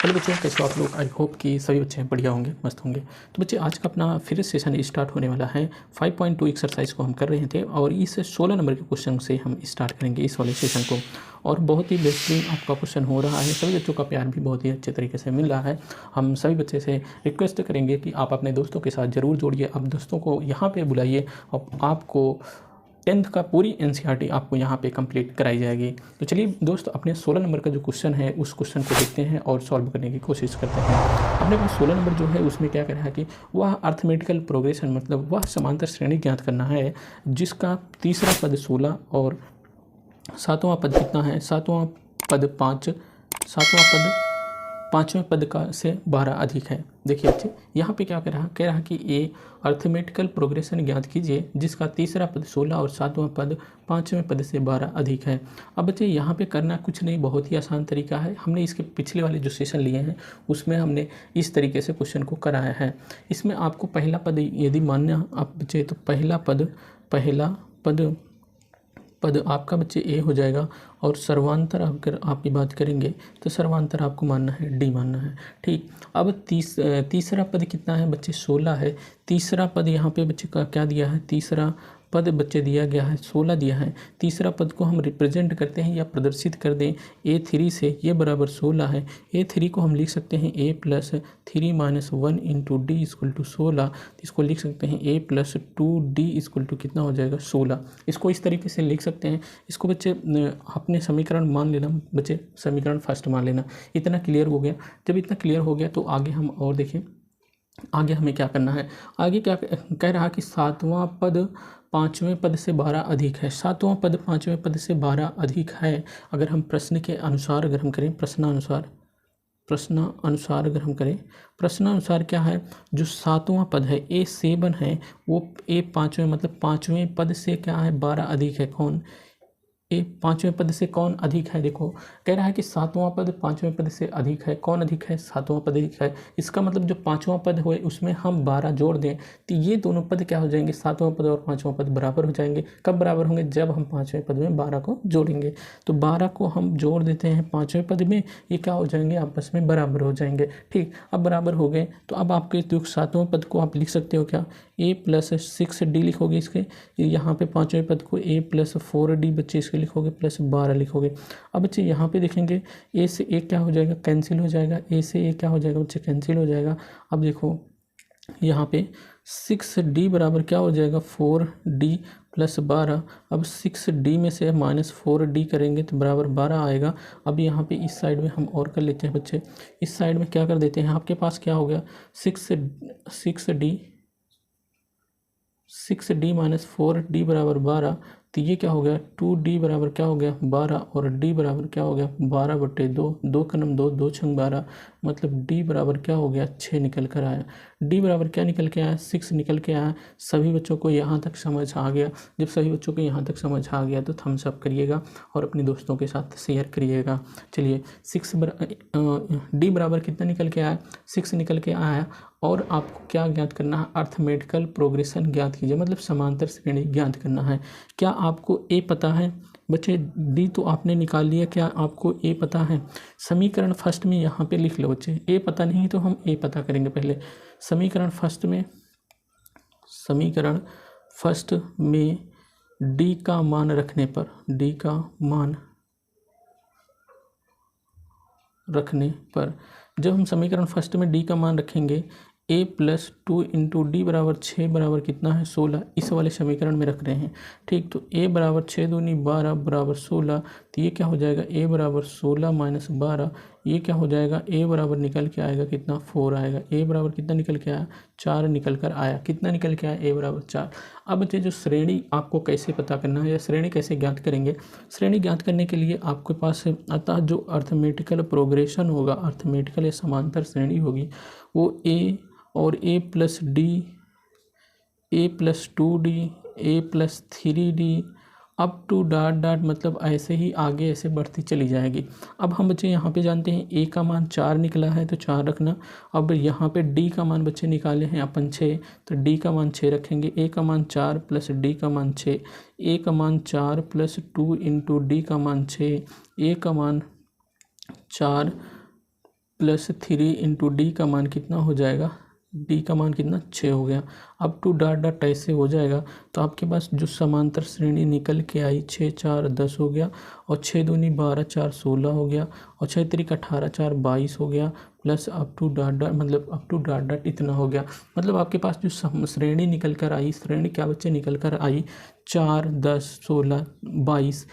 Hello बच्चों, कैसे हो आप लोग। आई होप कि सभी बच्चे बढ़िया होंगे, मस्त होंगे। तो बच्चे आज का अपना फिर सेशन स्टार्ट होने वाला है। 5.2 एक्सरसाइज को हम कर रहे थे और इस 16 नंबर के क्वेश्चन से हम स्टार्ट करेंगे इस वाले सेशन को। और बहुत ही बेहतरीन आपका क्वेश्चन हो रहा है, सभी बच्चों का प्यार भी बहुत ही अच्छे तरीके से मिल रहा है। हम सभी बच्चे से रिक्वेस्ट करेंगे कि आप अपने दोस्तों के साथ ज़रूर जोड़िए, आप दोस्तों को यहाँ पर बुलाइए और आपको 10th का पूरी एनसीईआरटी आपको यहाँ पे कंप्लीट कराई जाएगी। तो चलिए दोस्त, अपने 16 नंबर का जो क्वेश्चन है उस क्वेश्चन को देखते हैं और सॉल्व करने की कोशिश करते हैं। अपने पास 16 नंबर जो है उसमें क्या कह रहा है कि वह अर्थमेटिकल प्रोग्रेशन मतलब वह समांतर श्रेणी ज्ञात करना है जिसका तीसरा पद 16 और सातवां पद कितना है, सातवां पद 5, सातवां पद पाँचवें पद का से 12 अधिक है। देखिए बच्चे, यहाँ पे क्या कह रहा कि ए अर्थमेटिकल प्रोग्रेशन ज्ञात कीजिए जिसका तीसरा पद 16 और सातवां पद पाँचवें पद से 12 अधिक है। अब बच्चे यहाँ पे करना कुछ नहीं, बहुत ही आसान तरीका है। हमने इसके पिछले वाले जो सेशन लिए हैं उसमें हमने इस तरीके से क्वेश्चन को कराया है। इसमें आपको पहला पद यदि मानना आप बच्चे तो पहला पद आपका बच्चे ए हो जाएगा और सर्वांतर अगर आप की बात करेंगे तो सर्वांतर आपको मानना है डी मानना है। ठीक, अब तीसरा पद कितना है बच्चे, 16 है। तीसरा पद यहाँ पे बच्चे का क्या दिया है, तीसरा पद बच्चे दिया गया है 16 दिया है। तीसरा पद को हम रिप्रेजेंट करते हैं या प्रदर्शित कर दें A3 से, ये बराबर 16 है। A3 को हम लिख सकते हैं A plus 3 minus 1 into D equal to 16। इसको लिख सकते हैं A plus 2D equal to कितना हो जाएगा 16। इसको इस तरीके से लिख सकते हैं। इसको बच्चे अपने समीकरण मान लेना बच्चे, समीकरण फर्स्ट मान लेना। इतना क्लियर हो गया। जब इतना क्लियर हो गया तो आगे हम और देखें, आगे हमें क्या करना है। आगे क्या कह रहा कि सातवां पद पाँचवें पद से 12 अधिक है। सातवां पद पाँचवें पद से 12 अधिक है। अगर हम प्रश्न के अनुसार अगर हम करें, प्रश्नानुसार अगर हम करें, प्रश्नानुसार क्या है, जो सातवां पद है A7 है वो A पाँचवें मतलब पाँचवें पद से क्या है 12 अधिक है। कौन, ए पाँचवें पद से कौन अधिक है। देखो कह रहा है कि सातवां पद पाँचवें पद से अधिक है। कौन अधिक है, सातवां पद अधिक है। इसका मतलब जो पाँचवां पद हो उसमें हम 12 जोड़ दें तो ये दोनों पद क्या हो जाएंगे, सातवां पद और पाँचवां पद बराबर हो जाएंगे। कब बराबर होंगे, जब हम पाँचवें पद में 12 को जोड़ेंगे। तो 12 को हम जोड़ देते हैं पाँचवें पद में, ये क्या हो जाएंगे, आपस में बराबर हो जाएंगे। ठीक, अब बराबर हो गए तो अब आपके जो सातवां पद को आप लिख सकते हो क्या, A प्लस 6D लिखोगे इसके, यहाँ पे पाँचवें पद को A प्लस 4D बच्चे इसके लिखोगे प्लस 12 लिखोगे। अब बच्चे यहाँ पे देखेंगे A से A क्या हो जाएगा, कैंसिल हो जाएगा। A से A क्या हो जाएगा बच्चे, कैंसिल हो जाएगा। अब देखो यहाँ पे 6D बराबर क्या हो जाएगा 4D प्लस 12। अब 6D में से माइनस 4D करेंगे तो बराबर 12 आएगा। अब यहाँ पे इस साइड में हम और कर लेते हैं बच्चे, इस साइड में क्या कर देते हैं, आपके पास क्या हो गया 6D माइनस 4D बराबर 12। तो ये क्या हो गया 2D बराबर क्या हो गया 12 और D बराबर क्या हो गया 12/2, 2 का नम 2, 2 छंग 12, मतलब D बराबर क्या हो गया 6 निकल कर आया। D बराबर क्या निकल के आया, 6 निकल के आया। सभी बच्चों को यहाँ तक समझ आ गया। जब सभी बच्चों को यहाँ तक समझ आ गया तो थम्स अप करिएगा और अपने दोस्तों के साथ शेयर करिएगा। चलिए D बराबर कितना निकल के आया, 6 निकल के आया। और आपको क्या ज्ञात करना है, अर्थमेटिकल प्रोग्रेशन ज्ञात कीजिए मतलब समांतर श्रेणी ज्ञात करना है। क्या आपको ए पता है बच्चे, डी तो आपने निकाल लिया, क्या आपको ए पता है। समीकरण फर्स्ट में यहाँ पे लिख लो बच्चे, ए पता नहीं तो हम ए पता करेंगे पहले। समीकरण फर्स्ट में डी का मान रखने पर जब हम समीकरण फर्स्ट में डी का मान रखेंगे A प्लस 2 इंटू डी बराबर 6 बराबर कितना है 16, इस वाले समीकरण में रख रहे हैं। ठीक, तो A बराबर 6 दूनी 12 बराबर 16। तो ये क्या हो जाएगा A बराबर 16 माइनस 12, ये क्या हो जाएगा A बराबर निकल के आएगा कितना 4 आएगा। A बराबर कितना निकल के आया 4 निकल कर आया। कितना निकल के आया A बराबर 4। अब बच्चे जो श्रेणी आपको कैसे पता करना है या श्रेणी कैसे ज्ञात करेंगे, श्रेणी ज्ञात करने के लिए आपके पास अतः जो अर्थमेटिकल प्रोग्रेशन होगा, अर्थमेटिकल या समांतर श्रेणी होगी वो A और A plus D, A plus 2D, A plus 3D up to dot dot मतलब ऐसे ही आगे ऐसे बढ़ती चली जाएगी। अब हम बच्चे यहाँ पे जानते हैं A का मान 4 निकला है तो 4 रखना। अब यहाँ पे D का मान बच्चे निकाले हैं अपन 6, तो D का मान 6 रखेंगे। A का मान 4 प्लस D का मान 6, A का मान 4 प्लस 2 इंटू D का मान 6, A का मान 4 प्लस 3 इंटू डी का मान कितना हो जाएगा, डी का मान कितना 6 हो गया। अब टू डॉट डॉट ऐसे हो जाएगा तो आपके पास जो समांतर श्रेणी निकल के आई 6 4 10 हो गया, और 6 दूनी 12 4 16 हो गया, और 6 त्रिक 18 4 22 हो गया, plus up to dot dot मतलब अप टू डॉट डॉट इतना हो गया। मतलब आपके पास जो श्रेणी निकल कर आई, श्रेणी क्या बच्चे निकल कर आई 4 10 16 22,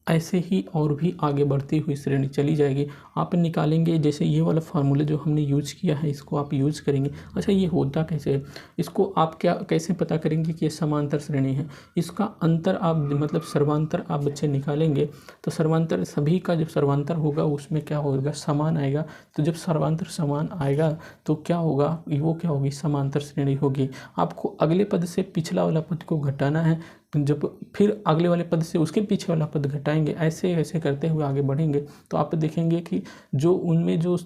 ऐसे ही और भी आगे बढ़ती हुई श्रेणी चली जाएगी। आप निकालेंगे जैसे ये वाला फार्मूला जो हमने यूज किया है इसको आप यूज करेंगे। अच्छा ये होता कैसे है, इसको आप क्या कैसे पता करेंगे कि ये समांतर श्रेणी है, इसका अंतर आप मतलब सर्वांतर आप बच्चे निकालेंगे तो सर्वांतर सभी का जब सर्वांतर होगा उसमें क्या होगा, समान आएगा। तो जब सर्वांतर समान आएगा तो क्या होगा, वो क्या होगी, समांतर श्रेणी होगी। आपको अगले पद से पिछला वाला पद को घटाना है, जब फिर अगले वाले पद से उसके पीछे वाला पद घटाएंगे, ऐसे ऐसे करते हुए आगे बढ़ेंगे तो आप देखेंगे कि जो उनमें जो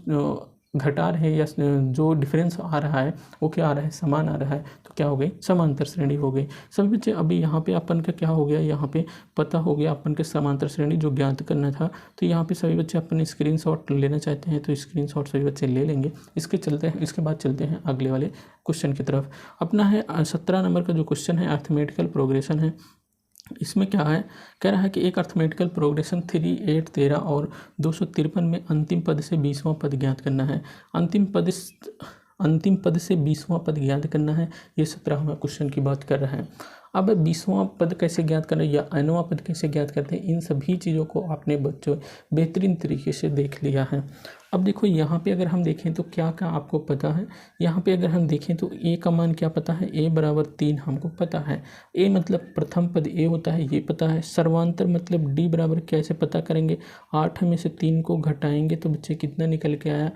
घटा रहे या जो डिफरेंस आ रहा है वो क्या आ रहा है, समान आ रहा है, तो क्या हो गई, समांतर श्रेणी हो गई। सभी बच्चे अभी यहाँ पे अपन का क्या हो गया, यहाँ पे पता हो गया अपन के समांतर श्रेणी जो ज्ञात करना था। तो यहाँ पे सभी बच्चे अपन स्क्रीनशॉट लेना चाहते हैं तो स्क्रीनशॉट सभी बच्चे ले लेंगे। इसके बाद चलते हैं अगले वाले क्वेश्चन की तरफ। अपना है 17 नंबर का जो क्वेश्चन है अर्थमेटिकल प्रोग्रेशन है। इसमें क्या है, कह रहा है कि एक अर्थमेटिकल प्रोग्रेशन 3 8 13 और 253 में अंतिम पद से 20वां पद ज्ञात करना है। अंतिम पद से 20वां पद ज्ञात करना है, ये 17वां क्वेश्चन की बात कर रहा है। अब 20वां पद कैसे ज्ञात करना है या nवां पद कैसे ज्ञात करते हैं, इन सभी चीज़ों को आपने बच्चों बेहतरीन तरीके से देख लिया है। अब देखो यहाँ पे अगर हम देखें तो क्या क्या आपको पता है, यहाँ पे अगर हम देखें तो a का मान क्या पता है, a बराबर 3 हमको पता है। a मतलब प्रथम पद a होता है, ये पता है। सर्वांतर मतलब d बराबर कैसे पता करेंगे, 8 में से 3 को घटाएंगे तो बच्चे कितना निकल के आया,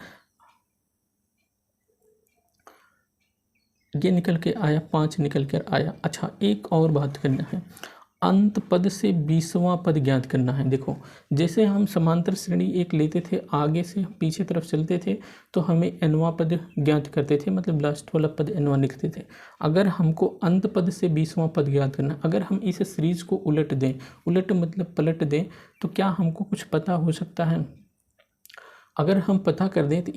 ये निकल के आया 5 निकल कर आया। अच्छा एक और बात करना है, अंत पद से 20वां पद ज्ञात करना है। देखो जैसे हम समांतर श्रेणी एक लेते थे, आगे से पीछे तरफ चलते थे तो हमें nवां पद ज्ञात करते थे, मतलब लास्ट वाला पद nवां लिखते थे। अगर हमको अंत पद से 20वां पद ज्ञात करना, अगर हम इस सीरीज को उलट दें, उलट मतलब पलट दें, तो क्या हमको कुछ पता हो सकता है। अगर हम पता कर दें तो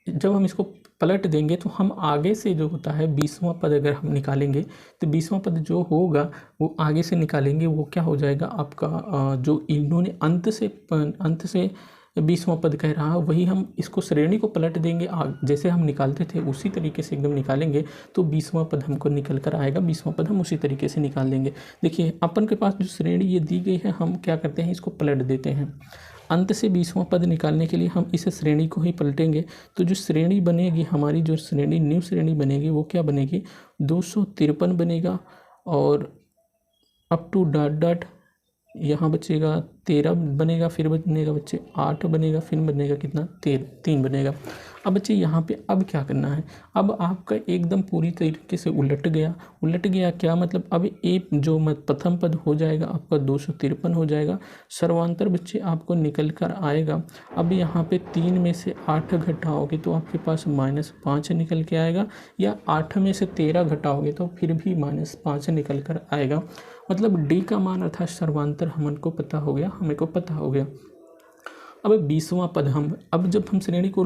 जब हम इसको पलट देंगे तो हम आगे से जो होता है 20वां पद अगर हम निकालेंगे तो 20वां पद जो होगा वो आगे से निकालेंगे, वो क्या हो जाएगा आपका, जो इन्होंने अंत से 20वां पद कह रहा है वही हम इसको श्रेणी को पलट देंगे, जैसे हम निकालते थे उसी तरीके से एकदम निकालेंगे तो 20वां पद हमको निकल कर आएगा। 20वां पद हम उसी तरीके से निकाल देंगे। देखिए अपन के पास जो श्रेणी ये दी गई है, हम क्या करते हैं, इसको पलट देते हैं। अंत से 20वां पद निकालने के लिए हम इस श्रेणी को ही पलटेंगे, तो जो श्रेणी बनेगी हमारी, जो श्रेणी न्यू श्रेणी बनेगी वो क्या बनेगी, 253 बनेगा। और अप टू डॉट डॉट यहाँ बचेगा 13 बनेगा, फिर बनेगा बच्चे 8 बनेगा, फिर बनेगा कितना 3 बनेगा। अब बच्चे यहाँ पे अब क्या करना है, अब आपका एकदम पूरी तरीके से उलट गया क्या मतलब, अब एक जो प्रथम पद हो जाएगा आपका 253 हो जाएगा। सर्वांतर बच्चे आपको निकल कर आएगा। अब यहाँ पे 3 में से 8 घटाओगे तो आपके पास -5 निकल के आएगा, या 8 में से 13 घटाओगे तो फिर भी -5 निकल कर आएगा। मतलब डी का मान अर्थात सर्वांतर हमको पता हो गया, हमें को पता हो गया। अब 20वां पद अब जब हम श्रेणी को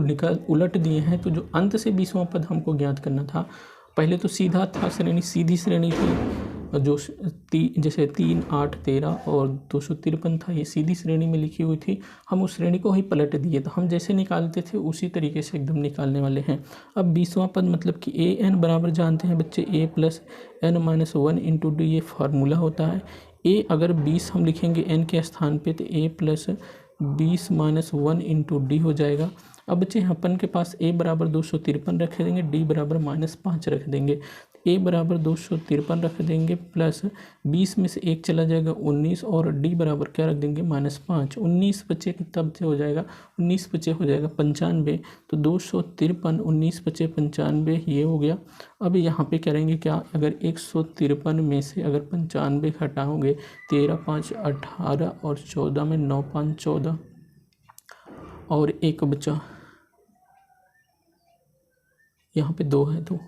उलट दिए हैं तो जो अंत से 20वां पद हमको ज्ञात करना था, पहले तो सीधा था श्रेणी, सीधी श्रेणी थी जो जैसे 3 8 13 और 253 था, ये सीधी श्रेणी में लिखी हुई थी। हम उस श्रेणी को ही पलट दिए, तो हम जैसे निकालते थे उसी तरीके से एकदम निकालने वाले हैं। अब 20वां पद मतलब कि an बराबर जानते हैं बच्चे a plus n-1 into D, ये फार्मूला होता है। a अगर 20 हम लिखेंगे n के स्थान पे तो a प्लस 20 - 1 इंटू डी हो जाएगा। अब बच्चे अपन के पास a बराबर 253 रख देंगे, d बराबर -5 रख देंगे। a बराबर 253 रख देंगे, प्लस 20 में से 1 चला जाएगा 19, और d बराबर क्या रख देंगे -5। 19 बच्चे कितना बच्चे हो जाएगा, 19 बच्चे हो जाएगा 95। तो 253 19 बच्चे 95 ये हो गया। अब यहाँ पे करेंगे क्या, अगर 153 में से अगर 95 हटाओगे, 13 5 18 और 14 में 9 5 14 और एक बचा, यहाँ पे 2 है तो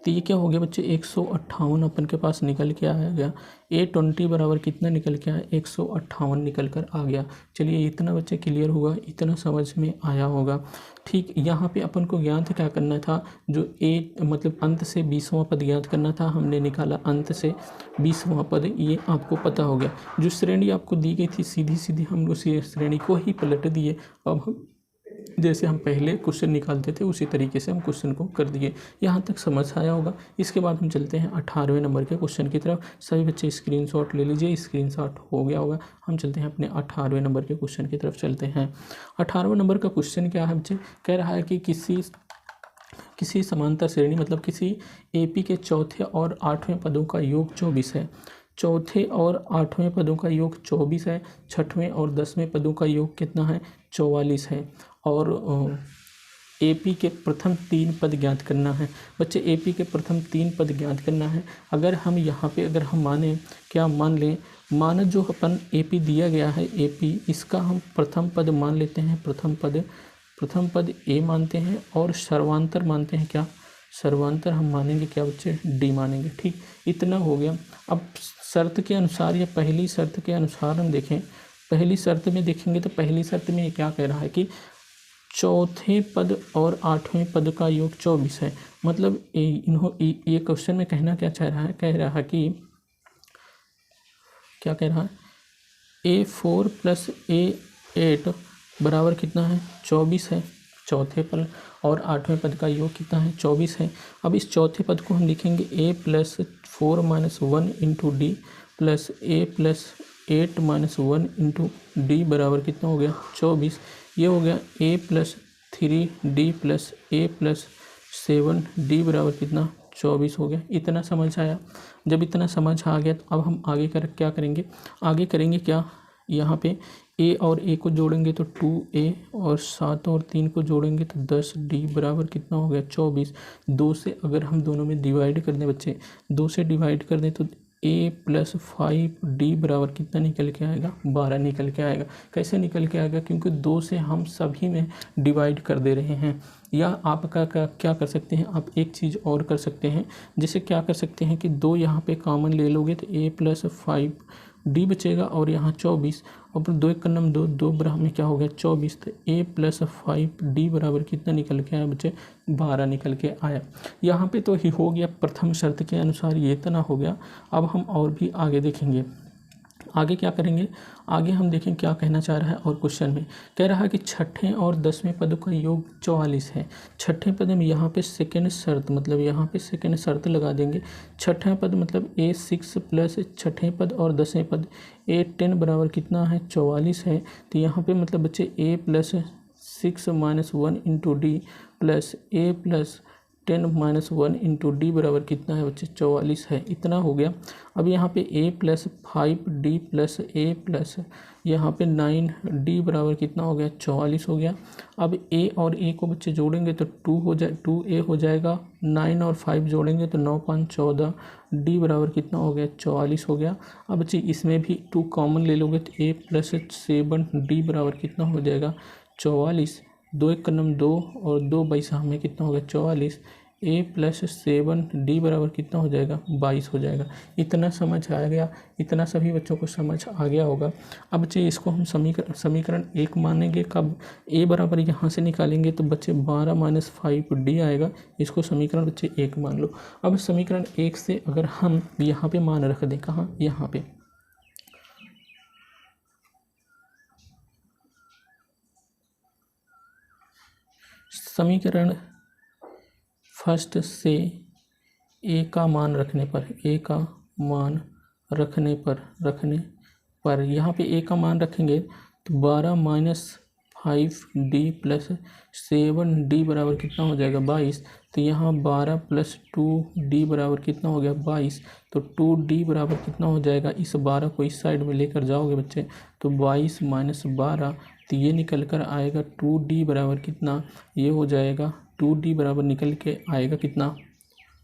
तो ये क्या हो गया बच्चे 158 अपन के पास निकल के आ गया। A20 बराबर कितना निकल के आया 158 निकल कर आ गया। चलिए इतना बच्चे क्लियर हुआ, इतना समझ में आया होगा। ठीक यहाँ पे अपन को ज्ञात क्या करना था, जो मतलब अंत से 20वां पद ज्ञात करना था, हमने निकाला अंत से 20वां पद, ये आपको पता हो गया। जो श्रेणी आपको दी गई थी सीधी सीधी हम उसी श्रेणी को ही पलट दिए। अब हम जैसे हम पहले क्वेश्चन निकालते थे उसी तरीके से हम क्वेश्चन को कर दिए। यहाँ तक समझ आया होगा। इसके बाद हम चलते हैं 18वें नंबर के क्वेश्चन की तरफ। सभी बच्चे स्क्रीनशॉट ले लीजिए, स्क्रीनशॉट हो गया होगा। हम चलते हैं अपने 18वें नंबर के क्वेश्चन की तरफ चलते हैं। 18वां नंबर का क्वेश्चन क्या है बच्चे, कह रहा है कि किसी समांतर श्रेणी मतलब किसी AP के चौथे और 8वें पदों का योग 24 है। चौथे और 8वें पदों का योग 24 है। 6वें और 10वें पदों का योग कितना है 44 है। और AP के प्रथम 3 पद ज्ञात करना है। बच्चे AP के प्रथम 3 पद ज्ञात करना है। अगर हम यहाँ पे अगर हम माने क्या मान लें, माना जो अपन AP दिया गया है AP, इसका हम प्रथम पद मान लेते हैं। प्रथम पद A मानते हैं और सर्वांतर मानते हैं क्या, सर्वांतर हम मानेंगे क्या बच्चे D मानेंगे। ठीक, इतना हो गया। अब शर्त के अनुसार या पहली शर्त के अनुसार हम देखें, पहली शर्त में देखेंगे तो पहली शर्त में ये क्या कह रहा है कि चौथे पद और 8वें पद का योग 24 है। मतलब ये क्वेश्चन में कहना क्या चाह रहा है, कह रहा है कि क्या कह रहा है A4 + A8 बराबर कितना है 24 है। चौथे पद और 8वें पद का योग कितना है 24 है। अब इस चौथे पद को हम लिखेंगे A + 4 - 1 × D + A + 8 - 1 × D बराबर कितना हो गया 24। ये हो गया A + 3D + A + 7D बराबर कितना 24 हो गया। इतना समझ आया। जब इतना समझ आ गया तो अब हम आगे क्या करेंगे, आगे करेंगे क्या, यहाँ पे A और A को जोड़ेंगे तो 2A और 7 और 3 को जोड़ेंगे तो 10D बराबर कितना हो गया 24। 2 से अगर हम दोनों में डिवाइड कर दें बच्चे, 2 से डिवाइड कर दें तो A + 5D बराबर कितना निकल के आएगा 12 निकल के आएगा। कैसे निकल के आएगा, क्योंकि 2 से हम सभी में डिवाइड कर दे रहे हैं। या आप क्या कर सकते हैं, आप एक चीज़ और कर सकते हैं। जैसे क्या कर सकते हैं कि 2 यहाँ पे कॉमन ले लोगे तो A + 5D बचेगा और यहाँ 24 और 2 × 9 2, 2 बराबर में क्या हो गया 24। तो A + 5D बराबर कितना निकल के आया बच्चे 12 निकल के आया। यहाँ पे तो ही हो गया, प्रथम शर्त के अनुसार ये इतना हो गया। अब हम और भी आगे देखेंगे, आगे क्या करेंगे, आगे हम देखें क्या कहना चाह रहा है। और क्वेश्चन में कह रहा है कि 6ठे और 10वें पदों का योग 44 है। 6ठे पद में यहाँ पे सेकेंड शर्त मतलब यहाँ पे सेकेंड शर्त लगा देंगे। 6ठा पद मतलब A6 + 6ठे पद और 10वें पद A10 बराबर कितना है 44 है। तो यहाँ पे मतलब बच्चे A + 6 - 1 × D + A + 10 - 1 × D बराबर कितना है बच्चे 44 है। इतना हो गया। अब यहाँ पे A + 5D + A + यहाँ पे 9D बराबर कितना हो गया 44 हो गया। अब A और A को बच्चे जोड़ेंगे तो 2A हो जाएगा। 9 और 5 जोड़ेंगे तो 9 × 5 = 14। D बराबर कितना हो गया 44 हो गया। अब बच्चे इसमें भी 2 कॉमन ले लोगे तो A + 7D बराबर कितना हो जाएगा 44। 2 × 9 2 और 2 × 22 में कितना हो गया 44। A + 7D बराबर कितना हो जाएगा 22 हो जाएगा। इतना समझ आ गया, इतना सभी बच्चों को समझ आ गया होगा। अब बच्चे इसको हम समीकरण 1 मानेंगे। कब A बराबर यहाँ से निकालेंगे तो बच्चे 12 - 5D आएगा। इसको समीकरण बच्चे 1 मान लो। अब समीकरण 1 से अगर हम यहाँ पे मान रख दें, कहाँ यहाँ पे समीकरण फर्स्ट से A का मान रखने पर, A का मान रखने पर यहाँ पे A का मान रखेंगे तो 12 - 5D + 7D बराबर कितना हो जाएगा 22। तो यहाँ 12 + 2D बराबर कितना हो गया 22। तो 2D बराबर कितना हो जाएगा, इस 12 को इस साइड में लेकर जाओगे बच्चे तो 22 - 12, तो ये निकल कर आएगा 2D बराबर कितना, ये हो जाएगा 2D बराबर निकल के आएगा कितना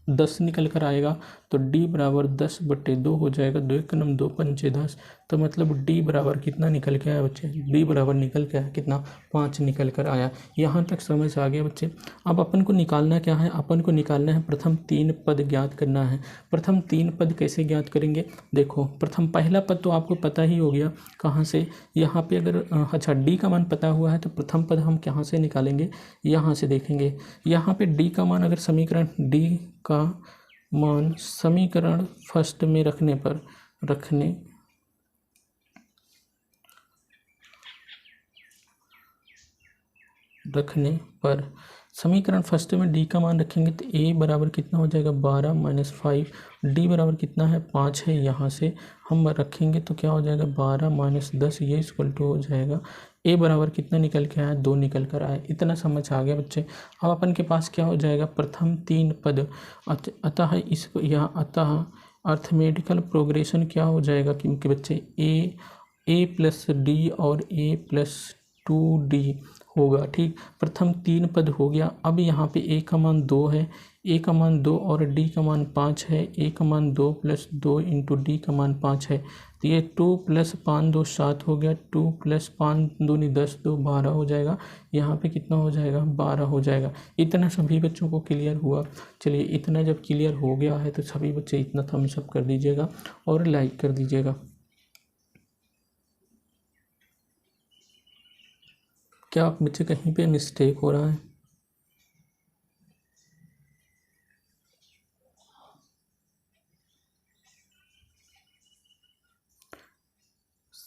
10 निकल कर आएगा। तो डी बराबर 10/2 हो जाएगा। 2 1 9 2 5 10, तो मतलब डी बराबर कितना निकल के आया बच्चे? डी बराबर निकल के आया कितना? 5 निकल कर आया। यहाँ तक समझ आ गया बच्चे। अब अपन को निकालना क्या है? अपन को निकालना है प्रथम 3 पद ज्ञात करना है। प्रथम 3 पद कैसे ज्ञात करेंगे? देखो, प्रथम पहला पद तो आपको पता ही हो गया, कहाँ से? यहाँ पे अगर अच्छा डी का मान पता हुआ है तो प्रथम पद हम कहाँ से निकालेंगे? यहाँ से देखेंगे। यहाँ पे डी का मान अगर समीकरण डी का मान समीकरण फर्स्ट में रखने पर समीकरण फर्स्ट में डी का मान रखेंगे तो ए बराबर कितना हो जाएगा? 12 - 5। डी बराबर कितना है? 5 है। यहाँ से हम रखेंगे तो क्या हो जाएगा? 12 - 10, ये इक्वल टू हो जाएगा ए बराबर कितना निकल के आया? 2 निकल कर आया। इतना समझ आ गया बच्चे। अब अपन के पास क्या हो जाएगा? प्रथम 3 पद। अतः इसको यहाँ अतः अर्थमेटिकल प्रोग्रेशन क्या हो जाएगा? क्योंकि बच्चे ए प्लस डी और ए प्लस 2d होगा। ठीक, प्रथम 3 पद हो गया। अब यहाँ पे ए का मान 2 है, ए का मान 2 और डी का मान 5 है। ए का मान 2 + 2 इंटू डी का मान 5 है, तो ये 2 + 5 2 7 हो गया। 2 + 5 2 10 2 12 हो जाएगा। यहाँ पे कितना हो जाएगा? 12 हो जाएगा। इतना सभी बच्चों को क्लियर हुआ? चलिए, इतना जब क्लियर हो गया है तो सभी बच्चे इतना थम्स अप कर दीजिएगा और लाइक कर दीजिएगा। क्या आप बच्चे कहीं पे मिस्टेक हो रहा है?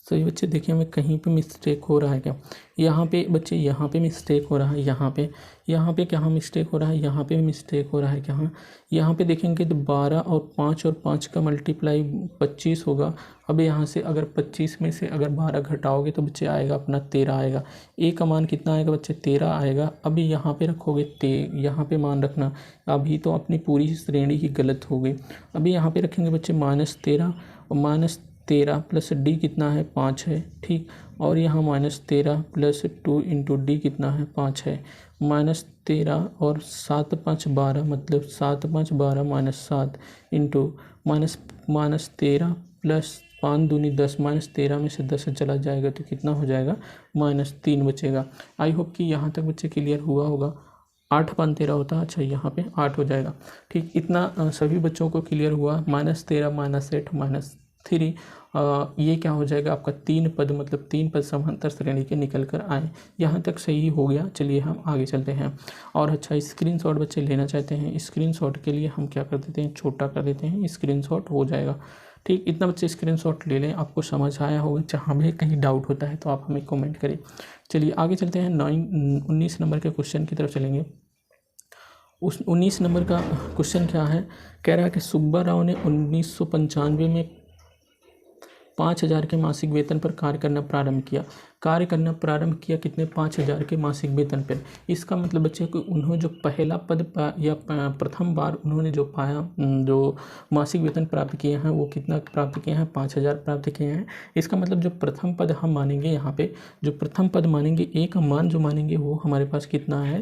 सही बच्चे, देखिए हमें कहीं पे मिस्टेक हो रहा है क्या? यहाँ पे बच्चे, यहाँ पे मिस्टेक हो रहा है। यहाँ पे क्या मिस्टेक हो रहा है? यहाँ पे मिस्टेक हो रहा है क्या? यहाँ पे देखेंगे तो 12 और 5 का मल्टीप्लाई 25 होगा। अब यहाँ से अगर 25 में से अगर 12 घटाओगे तो बच्चे आएगा अपना 13 आएगा। ए का मान कितना आएगा बच्चे? 13 आएगा। अभी यहाँ पे रखोगे यहाँ पे मान रखना। अभी तो अपनी पूरी श्रेणी ही गलत हो गई। अभी यहाँ पे रखेंगे बच्चे -13 और -13 प्लस डी कितना है? 5 है। ठीक, और यहाँ -13 + 2 इंटू डी कितना है? 5 है। -13 और 7 5 12, मतलब 7 5 12 -7 इंटू -13 + 5 दूनी 10, -13 में से 10 चला जाएगा तो कितना हो जाएगा? -3 बचेगा। आई होप कि यहाँ तक बच्चे क्लियर हुआ होगा। 8 × 13 होता है। अच्छा, यहाँ पे 8 हो जाएगा। ठीक, इतना सभी बच्चों को क्लियर हुआ। -13 -8 -3 ये क्या हो जाएगा आपका? 3 पद, मतलब 3 पद समांतर श्रेणी के निकल कर आए। यहाँ तक सही हो गया। चलिए हम आगे चलते हैं। और अच्छा, स्क्रीनशॉट बच्चे लेना चाहते हैं, स्क्रीनशॉट के लिए हम क्या कर देते हैं? छोटा कर देते हैं, स्क्रीनशॉट हो जाएगा। ठीक, इतना बच्चे स्क्रीनशॉट ले लें। आपको समझ आया होगा। जहाँ भी कहीं डाउट होता है तो आप हमें कमेंट करें। चलिए आगे चलते हैं। 19 नंबर के क्वेश्चन की तरफ चलेंगे। उस 19 नंबर का क्वेश्चन क्या है? कह रहा है कि सुब्बा राव ने 1995 में 5,000 के मासिक वेतन पर कार्य करना प्रारंभ किया। कितने? 5,000 के मासिक वेतन पर। इसका मतलब बच्चे को उन्होंने जो पहला पद या प्रथम बार उन्होंने जो पाया, जो मासिक वेतन प्राप्त किए हैं, वो कितना प्राप्त किए हैं? 5,000 प्राप्त किए हैं। इसका मतलब जो प्रथम पद हम मानेंगे, यहाँ पे जो प्रथम पद मानेंगे, ए का मान जो मानेंगे वो हमारे पास कितना है?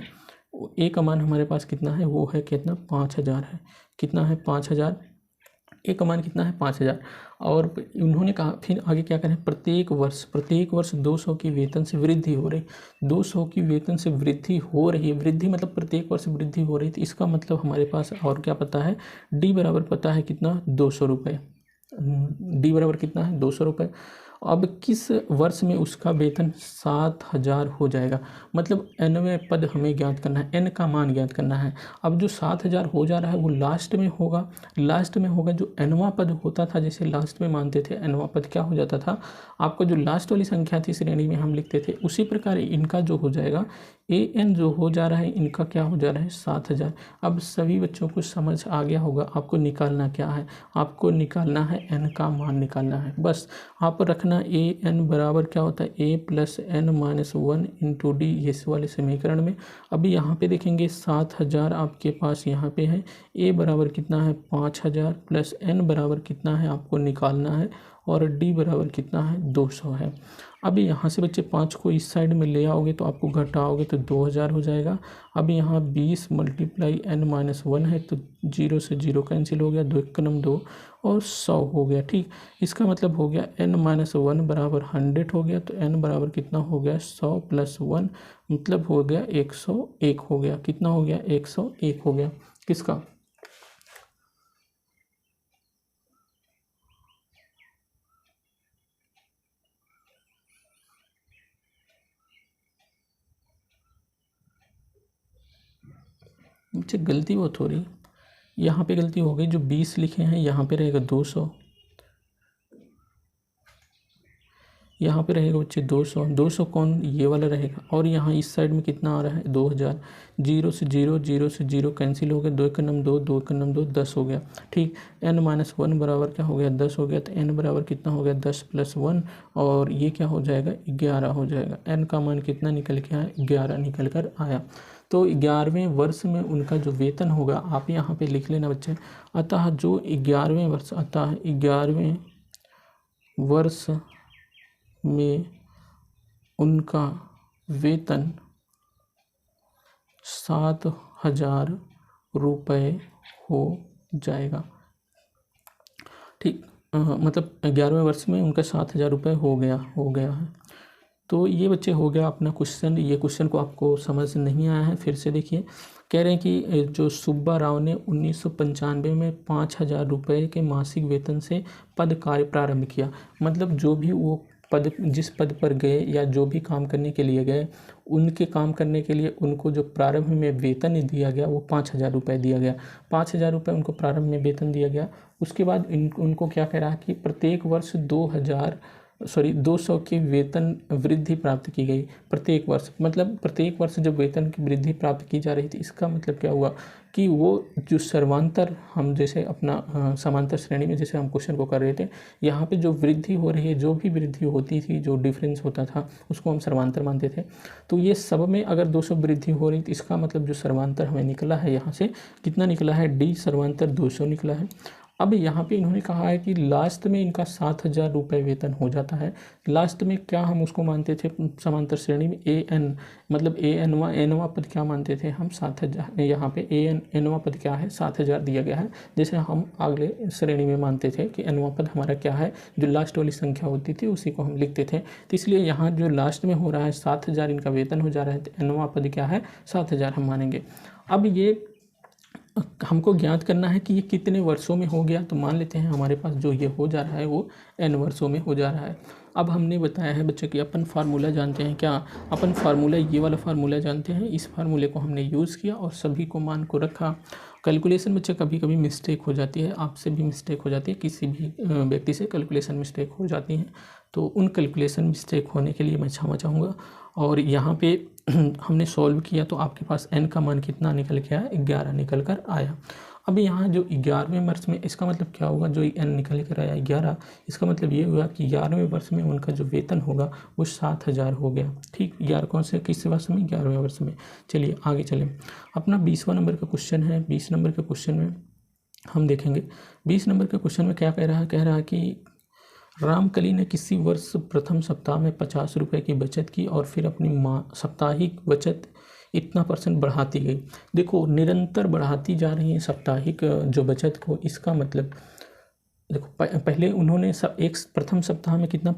ए का मान हमारे पास कितना है? वो है कितना? 5,000 है। कितना है? 5,000। ए का मान कितना है? 5,000। और उन्होंने कहा फिर आगे क्या करें? प्रत्येक वर्ष 200 की वेतन से वृद्धि हो रही। 200 की वेतन से वृद्धि हो रही है। वृद्धि मतलब प्रत्येक वर्ष वृद्धि हो रही। तो इसका मतलब हमारे पास और क्या पता है? डी बराबर पता है कितना? 200 रुपये। डी बराबर कितना है? 200 रुपये। अब किस वर्ष में उसका वेतन 7,000 हो जाएगा? मतलब nवें पद हमें ज्ञात करना है, n का मान ज्ञात करना है। अब जो 7,000 हो जा रहा है वो लास्ट में होगा। जो nवां पद होता था, जैसे लास्ट में मानते थे, nवां पद क्या हो जाता था? आपका जो लास्ट वाली संख्या थी श्रेणी में हम लिखते थे, उसी प्रकार इनका जो हो जाएगा an जो हो जा रहा है, इनका क्या हो जा रहा है? 7,000। अब सभी बच्चों को समझ आ गया होगा। आपको निकालना क्या है? आपको निकालना है n का मान निकालना है। बस आप रखना an बराबर क्या होता है? a + n - 1 इंटू डी, इस वाले समीकरण में। अभी यहाँ पे देखेंगे 7,000 आपके पास यहाँ पे है। a बराबर कितना है? 5,000 + n बराबर कितना है? आपको निकालना है। और d बराबर कितना है? 200 है। अब यहाँ से बच्चे 5 को इस साइड में ले आओगे तो आपको घटाओगे तो 2000 हो जाएगा। अब यहाँ 20 मल्टीप्लाई n-1 है तो 0 से 0 कैंसिल हो गया, 2 1 2 और 100 हो गया। ठीक, इसका मतलब हो गया n-1 बराबर 100 हो गया, तो n बराबर कितना हो गया 100 + 1 मतलब हो गया 101 हो गया। कितना हो गया 101 हो गया किसका? मुझे गलती बहुत हो रही, यहाँ पे गलती हो गई, जो 20 लिखे हैं यहाँ पे रहेगा 200, यहाँ पे रहेगा बच्चे 200, 200 कौन ये वाला रहेगा, और यहाँ इस साइड में कितना आ रहा है 2000, 0 से 0 0 से 0 कैंसिल हो गया, 2 1 2 2 1 2 10 हो गया। ठीक, n-1 बराबर क्या हो गया 10 हो गया, तो n बराबर कितना हो गया 10 + 1 और ये क्या हो जाएगा 11 हो जाएगा। n का मान कितना निकल के आया 11 निकल कर आया। तो 11वें वर्ष में उनका जो वेतन होगा आप यहाँ पे लिख लेना बच्चे। अतः जो 11वें वर्ष, अतः 11वें वर्ष में उनका वेतन 7000 रुपये हो जाएगा। ठीक, मतलब 11वें वर्ष में उनका 7000 रुपये हो गया है। तो ये बच्चे हो गया अपना क्वेश्चन। ये क्वेश्चन को आपको समझ नहीं आया है, फिर से देखिए। कह रहे हैं कि जो सुब्बा राव ने 1995 में 5000 रुपये के मासिक वेतन से पद कार्य प्रारंभ किया। मतलब जो भी वो पद, जिस पद पर गए या जो भी काम करने के लिए गए, उनके काम करने के लिए उनको जो प्रारंभ में वेतन दिया गया वो 5000 रुपये दिया गया। 5000 रुपये उनको प्रारंभ में वेतन दिया गया। उसके बाद उनको क्या कह रहा है कि प्रत्येक वर्ष 200 की वेतन वृद्धि प्राप्त की गई प्रत्येक वर्ष। मतलब प्रत्येक वर्ष जब वेतन की वृद्धि प्राप्त की जा रही थी, इसका मतलब क्या हुआ कि वो जो सर्वांतर, हम जैसे अपना समांतर श्रेणी में जैसे हम क्वेश्चन को कर रहे थे, यहाँ पे जो वृद्धि हो रही है, जो भी वृद्धि होती थी, जो डिफरेंस होता था उसको हम सर्वांतर मानते थे। तो ये सब में अगर 200 वृद्धि हो रही तो इसका मतलब जो सर्वांतर हमें निकला है यहाँ से कितना निकला है, डी सर्वांतर 200 निकला है। अब यहाँ पे इन्होंने कहा है कि लास्ट में इनका 7000 रुपये वेतन हो जाता है। लास्ट में क्या हम उसको मानते थे समांतर श्रेणी में an, मतलब nवां पद क्या मानते थे हम 7000। यहाँ पे nवां पद क्या है 7000 दिया गया है। जैसे हम अगले श्रेणी में मानते थे कि nवां पद हमारा क्या है, जो लास्ट वाली संख्या होती थी उसी को हम लिखते थे। तो इसलिए यहाँ जो लास्ट में हो रहा है 7000 इनका वेतन हो जा रहा है, तो nवां पद क्या है 7000 हम मानेंगे। अब ये हमको ज्ञात करना है कि ये कितने वर्षों में हो गया। तो मान लेते हैं हमारे पास जो ये हो जा रहा है वो n वर्षों में हो जा रहा है। अब हमने बताया है बच्चों कि अपन फार्मूला जानते हैं क्या, अपन फार्मूला ये वाला फार्मूला जानते हैं। इस फार्मूले को हमने यूज़ किया और सभी को मान को रखा। कैलकुलेशन बच्चे कभी कभी मिस्टेक हो जाती है, आपसे भी मिस्टेक हो जाती है, किसी भी व्यक्ति से कैलकुलेशन मिस्टेक हो जाती है। तो उन कैलकुलेशन मिस्टेक होने के लिए मैं क्षमा चाहूँगा। और यहाँ पे हमने सॉल्व किया तो आपके पास n का मान कितना निकल के आया 11 निकल कर आया। अब यहाँ जो 11वें वर्ष में, इसका मतलब क्या होगा, जो n निकल कर आया 11, इसका मतलब ये हुआ कि 11वें वर्ष में उनका जो वेतन होगा वो 7000 हो गया। ठीक, 11 कौन से किस वर्ष में 11वें वर्ष में। चलिए आगे चलें। अपना 20वां नंबर का क्वेश्चन है। 20 नंबर के क्वेश्चन में हम देखेंगे, 20 नंबर के क्वेश्चन में क्या कह रहा है कि रामकली ने किसी वर्ष प्रथम सप्ताह में 50 रुपये की बचत की और फिर अपनी साप्ताहिक बचत इतना % बढ़ाती गई। देखो निरंतर बढ़ाती जा रही है साप्ताहिक जो बचत को। इसका मतलब देखो पहले उन्होंने एक प्रथम सप्ताह में कितना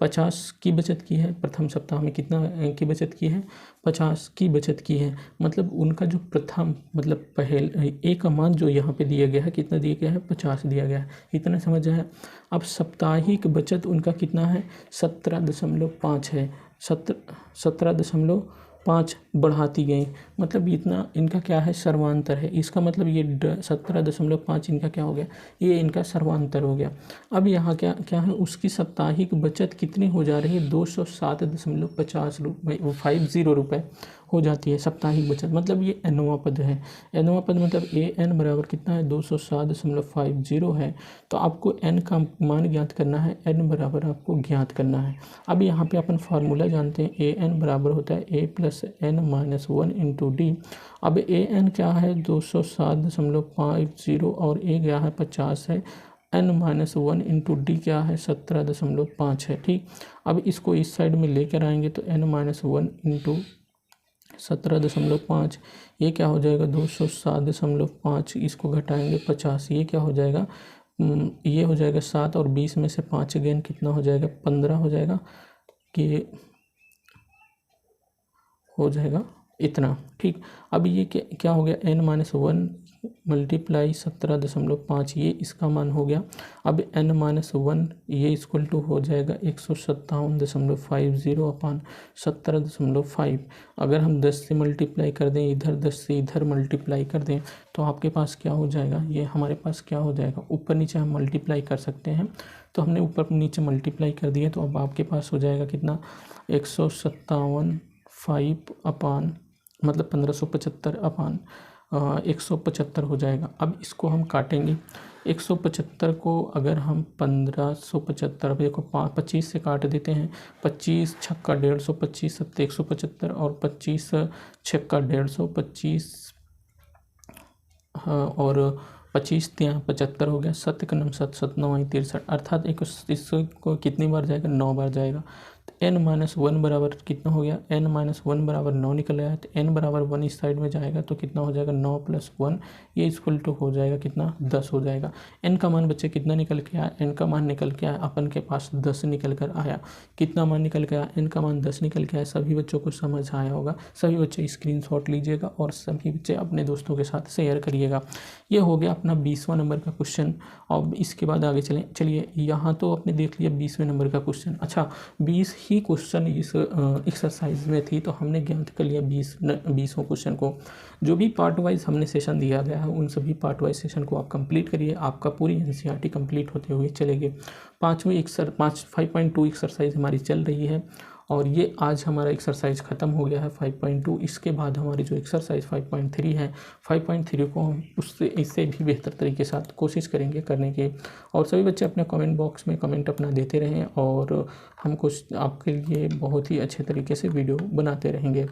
50 की बचत की है। प्रथम सप्ताह में कितना की बचत की है 50 की बचत की है। मतलब उनका जो प्रथम मतलब पहले एक अमाउंट जो यहाँ पे दिया गया है कितना दिया गया है 50 दिया गया है, इतना समझ आया। अब साप्ताहिक बचत उनका कितना है 17.5 है, 17.5 बढ़ाती गई। मतलब इतना इनका क्या है सर्वांतर है। इसका मतलब ये 17.5 इनका क्या हो गया, ये इनका सर्वांतर हो गया। अब यहाँ क्या है, उसकी साप्ताहिक बचत कितनी हो जा रही है 207.50 रुपये हो जाती है साप्ताहिक बचत। मतलब ये nवां पद है। nवां पद मतलब an बराबर कितना है 207.50 है। तो आपको n का मान ज्ञात करना है, n बराबर आपको ज्ञात करना है। अब यहाँ पे अपन फार्मूला जानते हैं, an बराबर होता है a + n-1 × d। अब an क्या है 207.50 और a क्या है 50 है। n-1 इंटू डी क्या है 17.5 है। ठीक, अब इसको इस साइड में लेकर आएंगे तो n-1 इंटू 17.5 ये क्या हो जाएगा 207.5, इसको घटाएंगे 50, ये क्या हो जाएगा ये हो जाएगा 7 और 20 में से 5 अगेन कितना हो जाएगा 15 हो जाएगा, कि हो जाएगा इतना। ठीक, अब ये क्या हो गया n-1 मल्टीप्लाई 17.5, ये इसका मान हो गया। अब n-1 ये इक्वल टू हो जाएगा 157.50 अपान 17.5। अगर हम 10 से मल्टीप्लाई कर दें, इधर 10 से इधर मल्टीप्लाई कर दें तो आपके पास क्या हो जाएगा, ये हमारे पास क्या हो जाएगा, ऊपर नीचे हम मल्टीप्लाई कर सकते हैं। तो हमने ऊपर नीचे मल्टीप्लाई कर दिया, तो अब आपके पास हो जाएगा कितना 157.5 अपान मतलब 1575 अपान 175 हो जाएगा। अब इसको हम काटेंगे, 175 को अगर हम 1575 देखो 25 से काट देते हैं, 25 छक्का 150, 25 सत्ते 175 और 25 छक्का 150, 25 और 25 ત્યાં 75 हो गया। 7 का 9 7 7 9 63, अर्थात इसको कितनी बार जाएगा 9 बार जाएगा। तो n-1 बराबर कितना हो गया, n-1 बराबर 9 निकल आया। तो n बराबर 1 इस साइड में जाएगा तो कितना हो जाएगा 9 + 1, ये इक्वल टू हो जाएगा कितना 10 हो जाएगा। n का मान बच्चे कितना निकल के आया, n का मान निकल के आया अपन के पास 10 निकल कर आया। कितना मान निकल के आया, n का मान 10 निकल के आया। सभी बच्चों को समझ आया होगा, सभी बच्चे स्क्रीनशॉट लीजिएगा और सभी बच्चे अपने दोस्तों के साथ शेयर करिएगा। ये हो गया अपना 20वां नंबर का क्वेश्चन। अब इसके बाद आगे चलिए यहाँ तो आपने देख लिया 20वें नंबर का क्वेश्चन। अच्छा, 20 ही क्वेश्चन इस एक्सरसाइज में थी, तो हमने ज्ञात कर लिया 20वें क्वेश्चन को। जो भी पार्ट वाइज हमने सेशन दिया गया है उन सभी पार्ट वाइज सेशन को आप कंप्लीट करिए, आपका पूरी एनसीईआरटी कंप्लीट होते हुए चलेगी। 5.2 एक्सरसाइज हमारी चल रही है और ये आज हमारा एक्सरसाइज ख़त्म हो गया है 5.2। इसके बाद हमारी जो एक्सरसाइज 5.3 है, 5.3 को हम इससे भी बेहतर तरीके से कोशिश करेंगे करने की। और सभी बच्चे अपने कमेंट बॉक्स में कमेंट अपना देते रहें और हम कुछ आपके लिए बहुत ही अच्छे तरीके से वीडियो बनाते रहेंगे।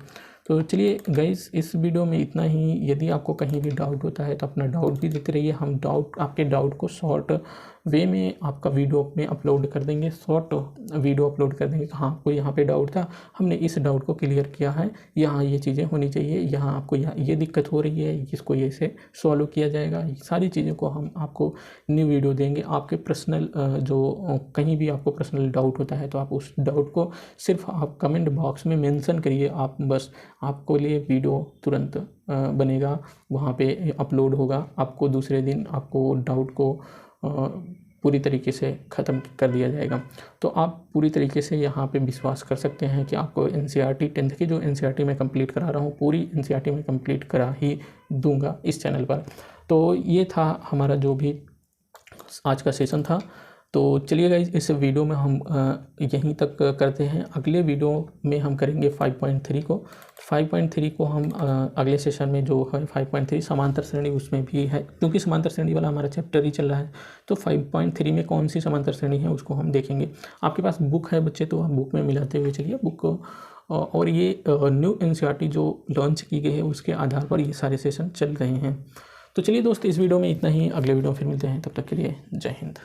तो चलिए गाइस, इस वीडियो में इतना ही। यदि आपको कहीं भी डाउट होता है तो अपना डाउट भी देते रहिए, हम आपके डाउट को शॉर्ट वे में आपका वीडियो में अपलोड कर देंगे, शॉर्ट वीडियो अपलोड कर देंगे। हाँ, आपको यहाँ पे डाउट था, हमने इस डाउट को क्लियर किया है, यहाँ ये चीज़ें होनी चाहिए, यहाँ आपको ये दिक्कत हो रही है, इसको ये से सॉल्व किया जाएगा। सारी चीज़ों को हम आपको न्यू वीडियो देंगे। आपके पर्सनल जो कहीं भी आपको पर्सनल डाउट होता है तो आप उस डाउट को सिर्फ आप कमेंट बॉक्स में मेंशन करिए, आप बस आपको लिए वीडियो तुरंत बनेगा, वहाँ पे अपलोड होगा। आपको दूसरे दिन आपको डाउट को पूरी तरीके से ख़त्म कर दिया जाएगा। तो आप पूरी तरीके से यहाँ पे विश्वास कर सकते हैं कि आपको एनसीईआरटी 10th की जो एनसीईआरटी मैं कंप्लीट करा रहा हूँ, पूरी एनसीईआरटी में कंप्लीट करा ही दूंगा इस चैनल पर। तो ये था हमारा जो भी आज का सेशन था। तो चलिए गाइस, इस वीडियो में हम यहीं तक करते हैं। अगले वीडियो में हम करेंगे 5.3 को। 5.3 को हम अगले सेशन में जो है 5.3 समांतर श्रेणी उसमें भी है, क्योंकि समांतर श्रेणी वाला हमारा चैप्टर ही चल रहा है। तो 5.3 में कौन सी समांतर श्रेणी है उसको हम देखेंगे। आपके पास बुक है बच्चे तो आप बुक में मिलाते हुए चलिए बुक को। और ये न्यू एनसीईआरटी जो लॉन्च की गई है उसके आधार पर ये सारे सेशन चल रहे हैं। तो चलिए दोस्त, इस वीडियो में इतना ही। अगले वीडियो में फिर मिलते हैं, तब तक के लिए जय हिंद।